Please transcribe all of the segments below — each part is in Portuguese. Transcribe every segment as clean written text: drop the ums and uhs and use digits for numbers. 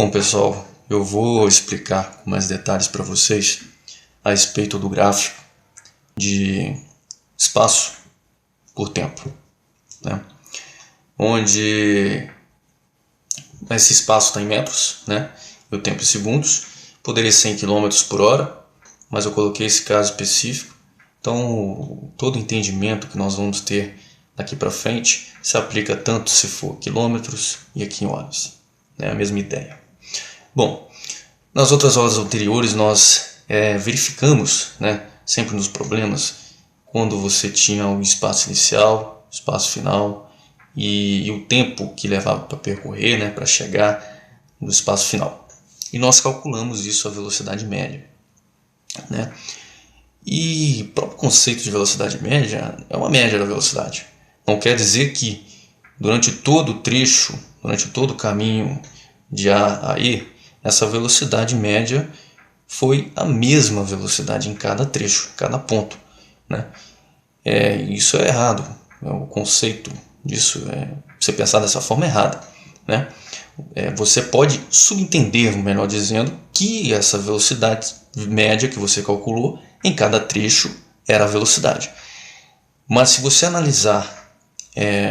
Bom, pessoal, eu vou explicar com mais detalhes para vocês a respeito do gráfico de espaço por tempo, né? Onde esse espaço está em metros, né? E o tempo em segundos. Poderia ser em quilômetros por hora, mas eu coloquei esse caso específico. Então, todo entendimento que nós vamos ter daqui para frente se aplica tanto se for quilômetros e aqui em horas. É a mesma ideia. Bom, nas outras aulas anteriores nós verificamos, né, sempre nos problemas, quando você tinha o espaço inicial, o espaço final e o tempo que levava para percorrer, né, para chegar no espaço final. E nós calculamos isso a velocidade média, né? E o próprio conceito de velocidade média é uma média da velocidade. Não quer dizer que durante todo o trecho, durante todo o caminho de A a E, essa velocidade média foi a mesma velocidade em cada trecho, cada ponto, né? Isso é errado. O conceito disso, você pensar dessa forma, é errado, né? Você pode subentender, melhor dizendo, que essa velocidade média que você calculou em cada trecho era a velocidade. Mas se você analisar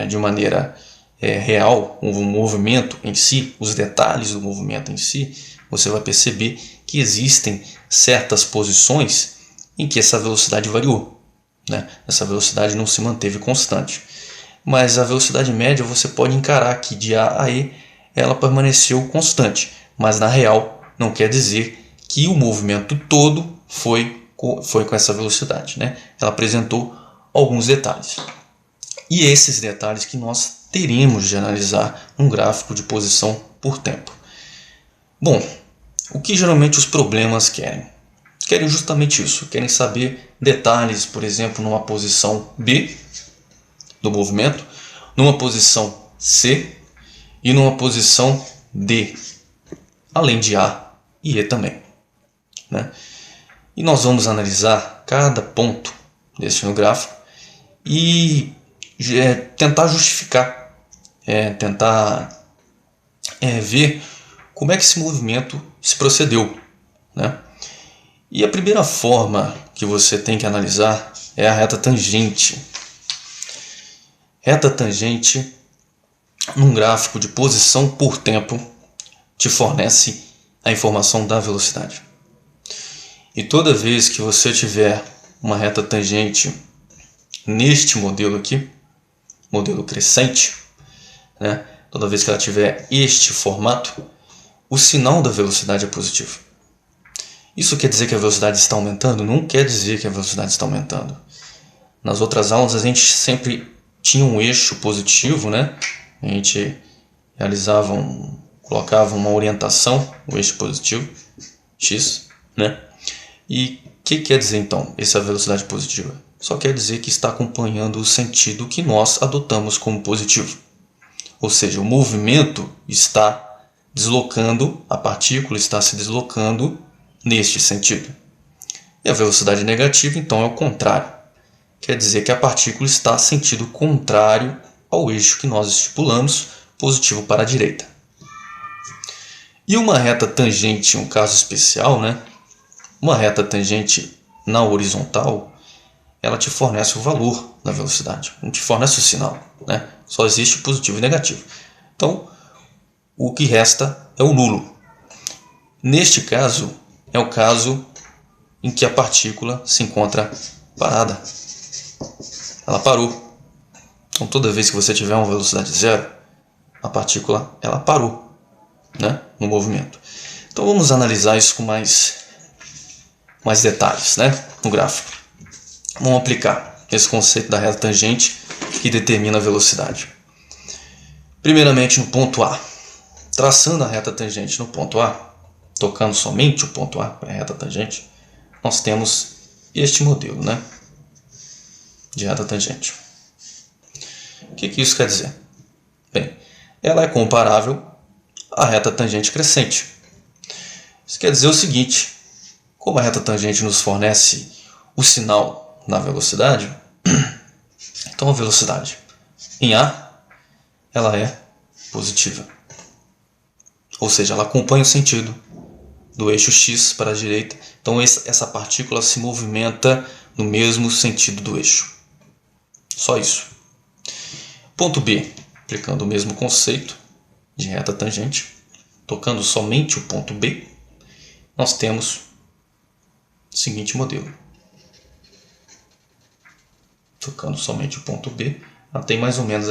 de maneira real o movimento em si, os detalhes do movimento em si, você vai perceber que existem certas posições em que essa velocidade variou, né? Essa velocidade não se manteve constante. Mas a velocidade média você pode encarar que de A a E ela permaneceu constante, mas na real não quer dizer que o movimento todo foi com essa velocidade, né? Ela apresentou alguns detalhes. E esses detalhes que nós teremos de analisar num gráfico de posição por tempo. Bom, o que geralmente os problemas querem? Querem justamente isso, querem saber detalhes, por exemplo, numa posição B do movimento, numa posição C e numa posição D, além de A e E também, né? E nós vamos analisar cada ponto desse no gráfico e tentar justificar, tentar ver como é que esse movimento se procedeu, né? E a primeira forma que você tem que analisar é a reta tangente. Reta tangente, num gráfico de posição por tempo, te fornece a informação da velocidade. E toda vez que você tiver uma reta tangente neste modelo aqui, modelo crescente, né, toda vez que ela tiver este formato, o sinal da velocidade é positivo. Isso quer dizer que a velocidade está aumentando? Não quer dizer que a velocidade está aumentando. Nas outras aulas a gente sempre tinha um eixo positivo, né? A gente colocava uma orientação, o eixo positivo, x, né? E o que quer dizer então essa velocidade positiva? Só quer dizer que está acompanhando o sentido que nós adotamos como positivo. Ou seja, o movimento está deslocando, a partícula está se deslocando neste sentido. E a velocidade negativa, então, é o contrário. Quer dizer que a partícula está em sentido contrário ao eixo que nós estipulamos, positivo para a direita. E uma reta tangente, um caso especial, né? Uma reta tangente na horizontal, ela te fornece o valor da velocidade, não te fornece o sinal, né? Só existe o positivo e negativo. Então, o que resta é o nulo. Neste caso, é o caso em que a partícula se encontra parada. Ela parou. Então, toda vez que você tiver uma velocidade zero, a partícula ela parou, né, no movimento. Então, vamos analisar isso com mais detalhes, né, no gráfico. Vamos aplicar esse conceito da reta tangente que determina a velocidade. Primeiramente, no ponto A. Traçando a reta tangente no ponto A, tocando somente o ponto A, a reta tangente, nós temos este modelo, né, de reta tangente. O que isso quer dizer? Bem, ela é comparável à reta tangente crescente. Isso quer dizer o seguinte: como a reta tangente nos fornece o sinal na velocidade, então a velocidade em A ela é positiva. ou seja, ela acompanha o sentido do eixo x para a direita. Então essa partícula se movimenta no mesmo sentido do eixo. Só isso. Ponto B, aplicando o mesmo conceito de reta tangente, tocando somente o ponto B, nós temos o seguinte modelo. Tocando somente o ponto B, ela tem mais ou menos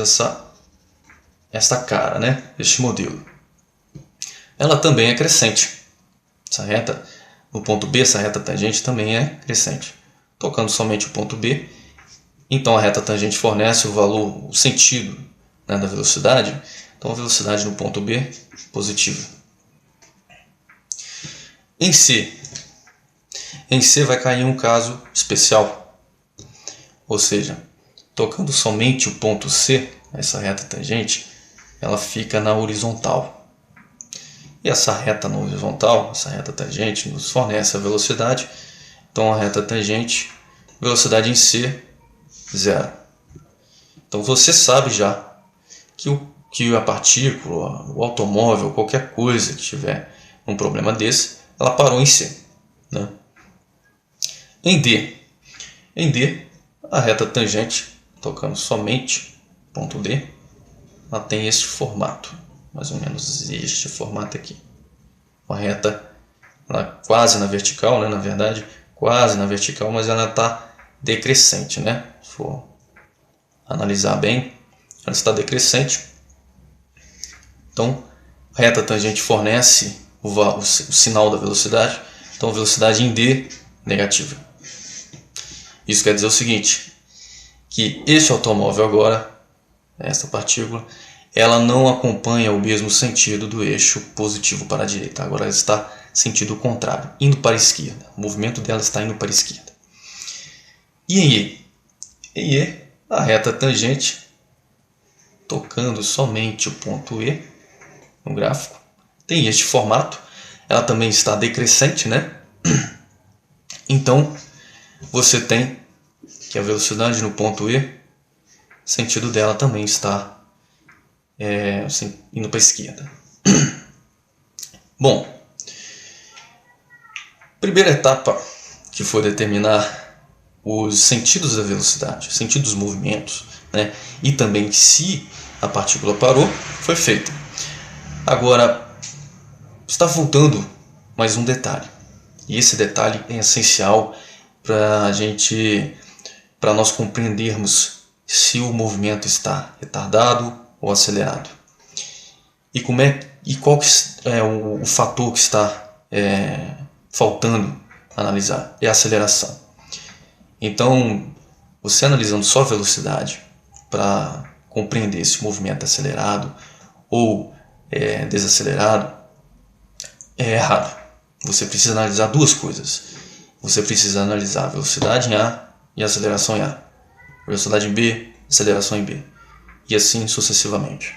esta cara, né? Este modelo. Ela também é crescente. Essa reta, no ponto B, essa reta tangente também é crescente. Tocando somente o ponto B, então a reta tangente fornece o valor, o sentido, né, da velocidade. Então a velocidade no ponto B positiva. Em C vai cair um caso especial, ou seja, tocando somente o ponto C, essa reta tangente, ela fica na horizontal. E essa reta na horizontal, essa reta tangente, nos fornece a velocidade. Então a reta tangente, velocidade em C, 0. Então você sabe já que a partícula, o automóvel, qualquer coisa que tiver um problema desse, ela parou em C, né? Em D, a reta tangente, tocando somente ponto D, ela tem este formato, mais ou menos este formato aqui. Uma reta quase na vertical, né? Na verdade, quase na vertical, mas ela está decrescente, né? Se for analisar bem, ela está decrescente. Então, a reta tangente fornece o sinal da velocidade. Então, a velocidade em D negativa. Isso quer dizer o seguinte, que este automóvel agora, essa partícula, ela não acompanha o mesmo sentido do eixo positivo para a direita. Agora ela está sentido contrário, indo para a esquerda. O movimento dela está indo para a esquerda. E em E? Em E, a reta tangente, tocando somente o ponto E no gráfico, tem este formato. Ela também está decrescente, né? Então, você tem que a velocidade no ponto E, o sentido dela também está indo para a esquerda. Bom, primeira etapa que foi determinar os sentidos da velocidade, os sentidos dos movimentos, né? E também se a partícula parou, foi feita. Agora, está faltando mais um detalhe. E esse detalhe é essencial para nós compreendermos se o movimento está retardado ou acelerado. E qual é o fator que está faltando analisar? É a aceleração. Então, você analisando só a velocidade para compreender se o movimento é acelerado ou desacelerado é errado. Você precisa analisar duas coisas. Você precisa analisar a velocidade em A e a aceleração em A. Velocidade em B, aceleração em B. E assim sucessivamente.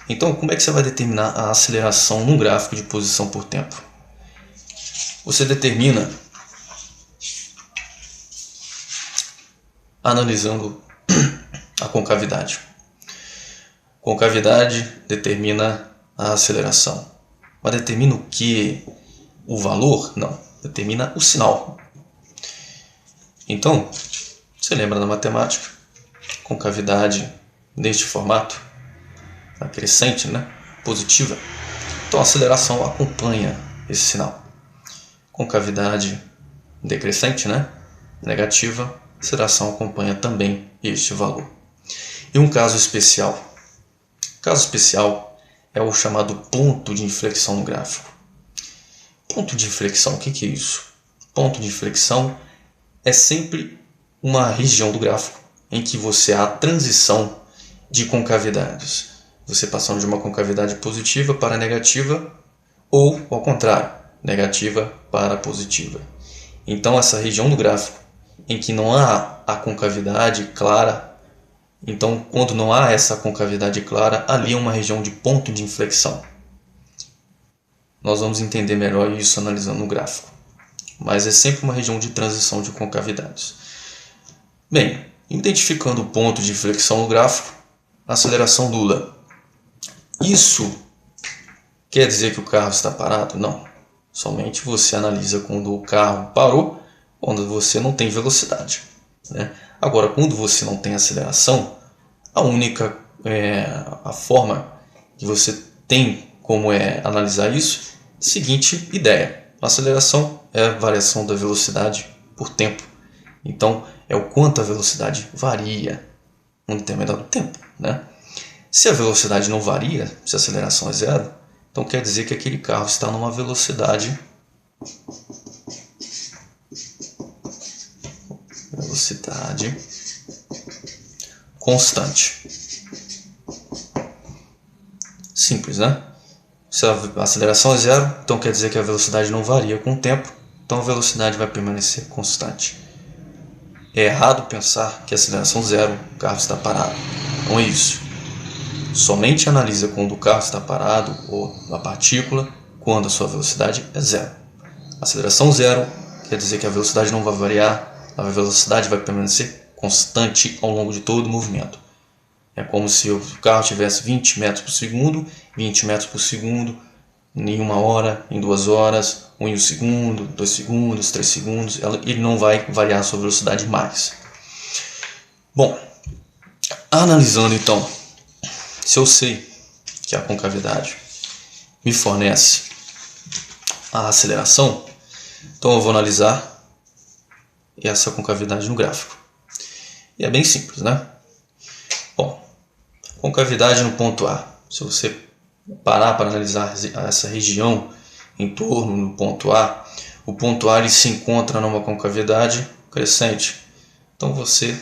Então, como é que você vai determinar a aceleração num gráfico de posição por tempo? Você determina analisando a concavidade. Concavidade determina a aceleração. Mas determina o que? O valor? Não. Determina o sinal. Então, você lembra da matemática? Concavidade neste formato, a crescente, né? Positiva. Então a aceleração acompanha esse sinal. Concavidade decrescente, né? Negativa, a aceleração acompanha também este valor. E um caso especial. O caso especial é o chamado ponto de inflexão no gráfico. Ponto de inflexão, o que é isso? Ponto de inflexão é sempre uma região do gráfico em que você há a transição de concavidades. Você passando de uma concavidade positiva para negativa ou, ao contrário, negativa para positiva. Então, essa região do gráfico em que não há a concavidade clara, então, quando não há essa concavidade clara, ali é uma região de ponto de inflexão. Nós vamos entender melhor isso analisando o gráfico. Mas é sempre uma região de transição de concavidades. Bem, identificando o ponto de inflexão no gráfico, aceleração nula. Isso Quer dizer que o carro está parado? Não. Somente você analisa quando o carro parou, quando você não tem velocidade, né? Agora, quando você não tem aceleração, a forma que você tem como analisar isso, seguinte ideia: a aceleração é a variação da velocidade por tempo. Então, é o quanto a velocidade varia num determinado tempo, né? Se a velocidade não varia, se a aceleração é zero, então quer dizer que aquele carro está numa velocidade constante. Simples, né? Se a aceleração é zero, então quer dizer que a velocidade não varia com o tempo, então a velocidade vai permanecer constante. É errado pensar que a aceleração zero, o carro está parado. Não é isso. Somente analisa quando o carro está parado ou a partícula, quando a sua velocidade é zero. Aceleração zero quer dizer que a velocidade não vai variar, a velocidade vai permanecer constante ao longo de todo o movimento. É como se o carro tivesse 20 metros por segundo, 20 metros por segundo, em 1 hora, em 2 horas, 1 segundo, 2 segundos, 3 segundos, ele não vai variar a sua velocidade mais. Bom, analisando então, se eu sei que a concavidade me fornece a aceleração, então eu vou analisar essa concavidade no gráfico. E é bem simples, né? Bom, concavidade no ponto A. Se você parar para analisar essa região em torno do ponto A, o ponto A ele se encontra numa concavidade crescente. Então você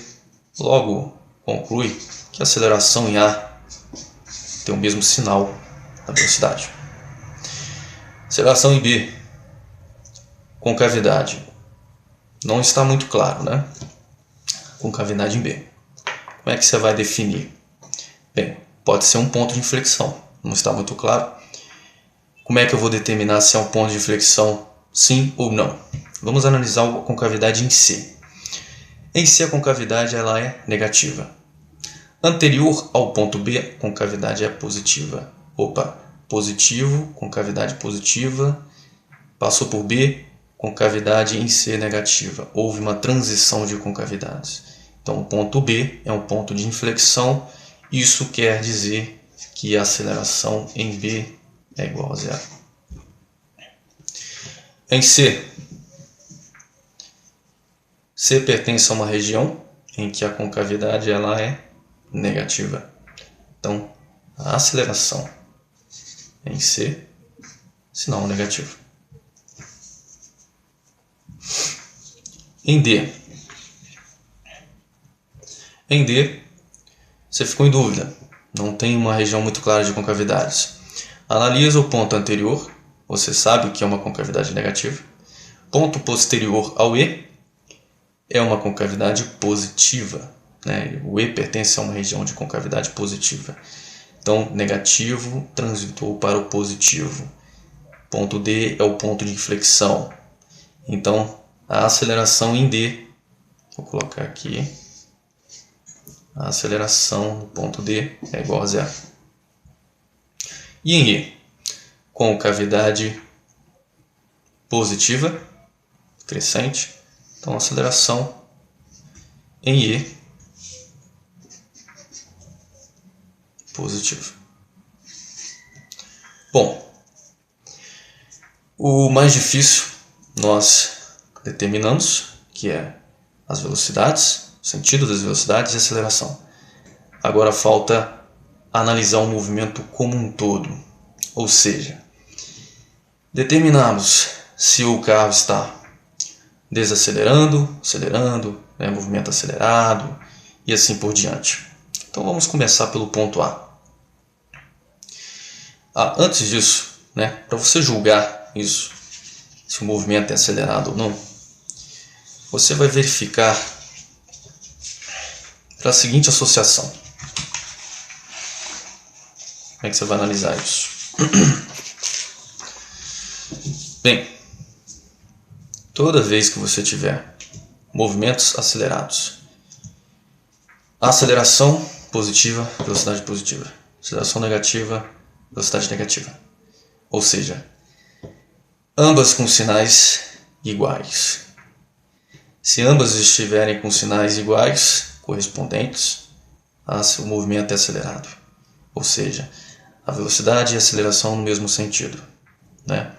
logo conclui que a aceleração em A tem o mesmo sinal da velocidade. Aceleração em B, concavidade. Não está muito claro, né? Concavidade em B. Como é que você vai definir? Bem, pode ser um ponto de inflexão. Não está muito claro. Como é que eu vou determinar se é um ponto de inflexão sim ou não? Vamos analisar a concavidade em C. Em C a concavidade ela é negativa. Anterior ao ponto B, a concavidade é positiva. Opa, positivo, concavidade positiva, passou por B, concavidade em C negativa. Houve uma transição de concavidades. Então o ponto B é um ponto de inflexão. Isso quer dizer que a aceleração em B é igual a zero. Em C, C pertence a uma região em que a concavidade ela é negativa. Então, a aceleração em C, sinal negativo. Em D, você ficou em dúvida, não tem uma região muito clara de concavidades. Analisa o ponto anterior, você sabe que é uma concavidade negativa. Ponto posterior ao E é uma concavidade positiva, né? O E pertence a uma região de concavidade positiva. Então, negativo transitou para o positivo. Ponto D é o ponto de inflexão. Então, a aceleração em D, vou colocar aqui, a aceleração no ponto D é igual a zero. E em E, concavidade positiva, crescente, então a aceleração em E positiva. Bom, o mais difícil nós determinamos, que é as velocidades, o sentido das velocidades e a aceleração. Agora falta analisar o movimento como um todo, ou seja, determinamos se o carro está desacelerando, acelerando, movimento acelerado e assim por diante. Então vamos começar pelo ponto A. Antes disso, para você julgar isso, se o movimento é acelerado ou não, você vai verificar a seguinte associação. Como é que você vai analisar isso? Bem, toda vez que você tiver movimentos acelerados, aceleração positiva, velocidade positiva, aceleração negativa, velocidade negativa. ou seja, ambas com sinais iguais. Se ambas estiverem com sinais iguais, correspondentes, o movimento é acelerado. Ou seja, a velocidade e a aceleração no mesmo sentido, né?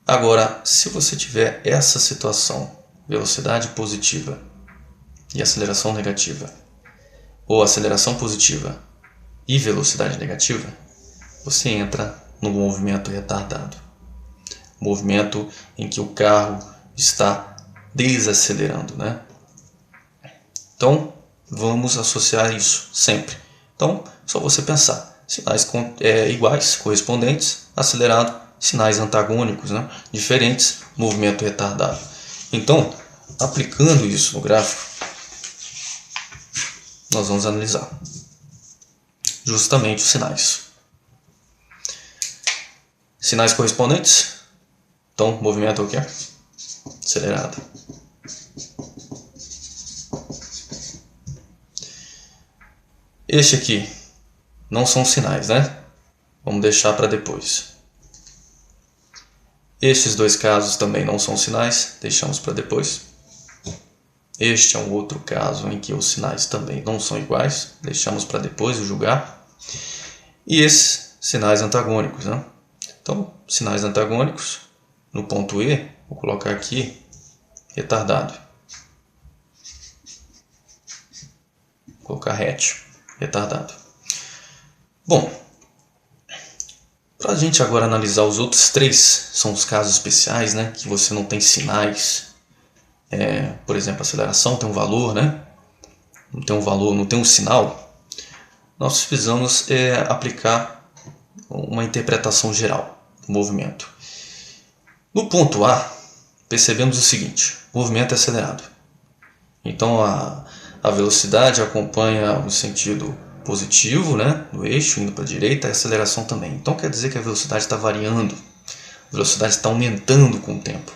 Agora, se você tiver essa situação, velocidade positiva e aceleração negativa, ou aceleração positiva e velocidade negativa, você entra no movimento retardado. Movimento em que o carro está desacelerando, né? Então, vamos associar isso sempre. Então, só você pensar. Sinais iguais, correspondentes, acelerado, sinais antagônicos, né? Diferentes, movimento retardado. Então, aplicando isso no gráfico, nós vamos analisar justamente os sinais. Sinais correspondentes. Então, movimento é o quê? Acelerado. Este aqui não são sinais, né? Vamos deixar para depois. Estes dois casos também não são sinais, deixamos para depois. Este é um outro caso em que os sinais também não são iguais, deixamos para depois julgar. E esses sinais antagônicos, né? Então, sinais antagônicos, no ponto E, vou colocar aqui, retardado. Vou colocar RET, retardado. Bom, para a gente agora analisar os outros três, são os casos especiais, né? Que você não tem sinais. Por exemplo, a aceleração tem um valor, né? Não tem um valor, não tem um sinal. Nós precisamos aplicar uma interpretação geral do movimento. No ponto A, percebemos o seguinte: o movimento é acelerado. Então a velocidade acompanha o sentido positivo, né, do eixo, indo para a direita, e a aceleração também. Então quer dizer que a velocidade está variando, a velocidade está aumentando com o tempo.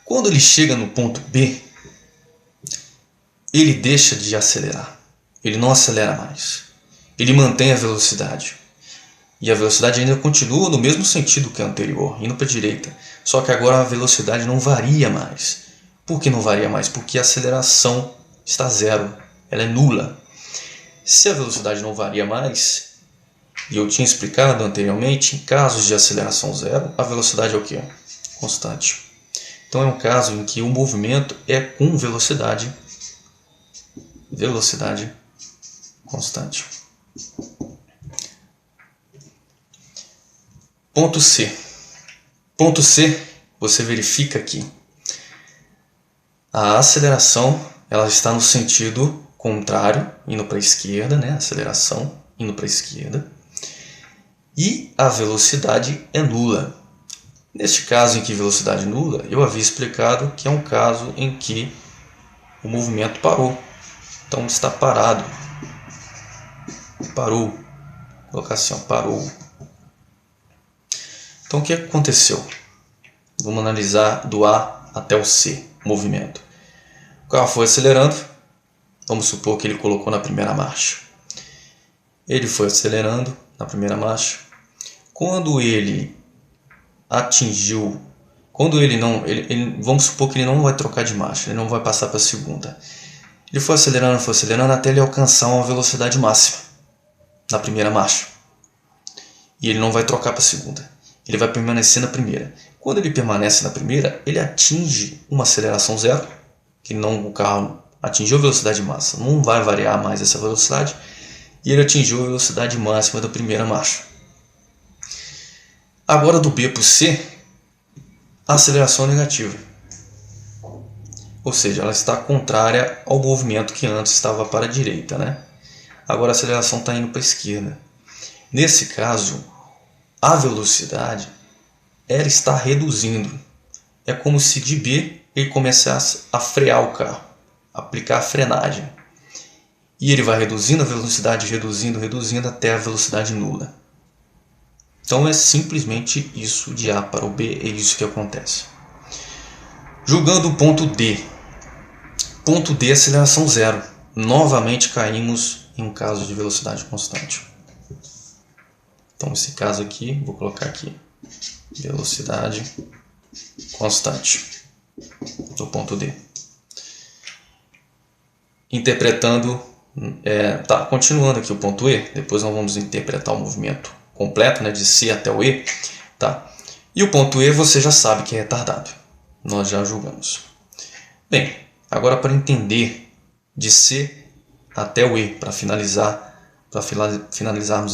Quando ele chega no ponto B, ele deixa de acelerar, ele não acelera mais, ele mantém a velocidade. E a velocidade ainda continua no mesmo sentido que a anterior, indo para a direita. Só que agora a velocidade não varia mais. Por que não varia mais? Porque a aceleração está zero, ela é nula. Se a velocidade não varia mais, e eu tinha explicado anteriormente, em casos de aceleração zero, a velocidade é o quê? Constante. Então é um caso em que o movimento é com velocidade constante. Ponto C. Ponto C, você verifica que a aceleração ela está no sentido contrário, indo para a esquerda, né? Aceleração indo para a esquerda. E a velocidade é nula. Neste caso em que velocidade nula, eu havia explicado que é um caso em que o movimento parou. Então está parado. Parou. Vou colocar assim, parou. Então o que aconteceu? Vamos analisar do A até o C, o movimento. O carro foi acelerando, vamos supor que ele colocou na primeira marcha. Ele foi acelerando na primeira marcha. Quando ele atingiu, vamos supor que ele não vai trocar de marcha, ele não vai passar para a segunda. Ele foi acelerando até ele alcançar uma velocidade máxima na primeira marcha. E ele não vai trocar para a segunda. Ele vai permanecer na primeira. Quando ele permanece na primeira, ele atinge uma aceleração zero, que o carro atingiu a velocidade máxima, não vai variar mais essa velocidade, e ele atingiu a velocidade máxima da primeira marcha. Agora do B para o C, a aceleração é negativa. Ou seja, ela está contrária ao movimento que antes estava para a direita, né? Agora a aceleração está indo para a esquerda. Nesse caso, a velocidade ela está reduzindo. É como se de B ele começasse a frear o carro, aplicar a frenagem. E ele vai reduzindo a velocidade, reduzindo até a velocidade nula. Então é simplesmente isso de A para o B, é isso que acontece. Julgando o ponto D. Ponto D, aceleração zero. Novamente caímos em um caso de velocidade constante. Então, nesse caso aqui, vou colocar aqui velocidade constante do ponto D. Interpretando, continuando aqui o ponto E, depois nós vamos interpretar o movimento completo, né, de C até o E. Tá? E o ponto E você já sabe que é retardado, nós já julgamos. Bem, agora para entender de C até o E, para finalizarmos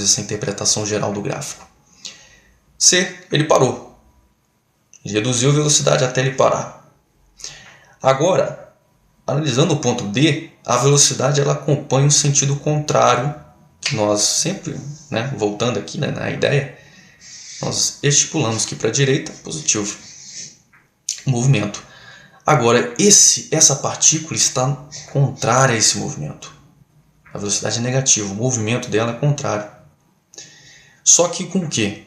essa interpretação geral do gráfico. C, ele parou. Ele reduziu a velocidade até ele parar. Agora, analisando o ponto D, a velocidade ela acompanha o sentido contrário, que nós sempre, né, voltando aqui, né, na ideia, nós estipulamos que para a direita, positivo, movimento. Agora, essa partícula está contrária a esse movimento. A velocidade é negativa, o movimento dela é contrário. Só que com o quê?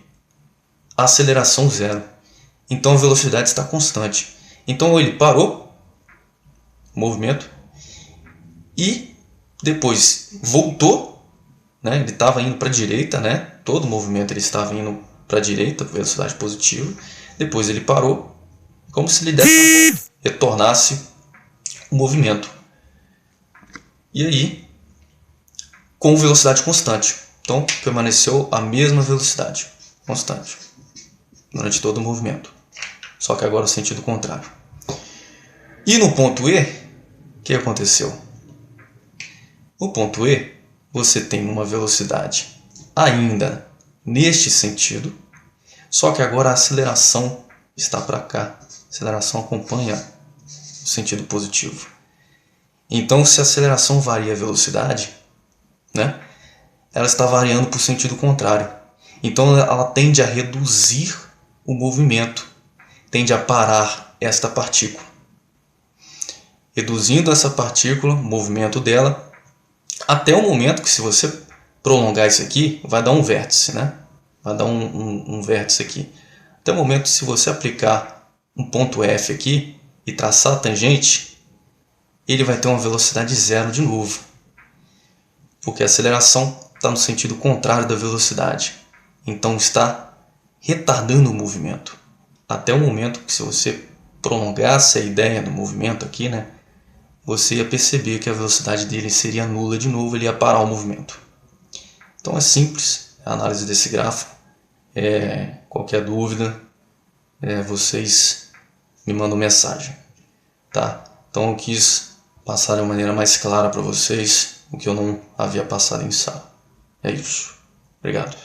A aceleração zero. Então a velocidade está constante. Então ele parou o movimento e depois voltou, né? Ele estava indo para a direita, né? Todo o movimento ele estava indo para a direita, velocidade positiva. Depois ele parou, como se ele desse a volta, retornasse o movimento. E aí, com velocidade constante. Então, permaneceu a mesma velocidade constante durante todo o movimento. Só que agora o sentido contrário. E no ponto E, o que aconteceu? No ponto E, você tem uma velocidade ainda neste sentido, só que agora a aceleração está para cá. A aceleração acompanha o sentido positivo. Então, se a aceleração varia a velocidade, né, ela está variando para o sentido contrário. Então, ela tende a reduzir o movimento, tende a parar esta partícula. Reduzindo essa partícula, o movimento dela, até o momento que, se você prolongar isso aqui, vai dar um vértice, né? Vai dar um vértice aqui. Até o momento, se você aplicar um ponto F aqui e traçar a tangente, ele vai ter uma velocidade zero de novo, porque a aceleração está no sentido contrário da velocidade. Então está retardando o movimento. Até o momento que, se você prolongasse a ideia do movimento aqui, né, você ia perceber que a velocidade dele seria nula de novo, ele ia parar o movimento. Então é simples a análise desse gráfico. Qualquer dúvida, vocês me mandam mensagem. Tá? Então eu quis passar de uma maneira mais clara para vocês o que eu não havia passado em sala. É isso. Obrigado.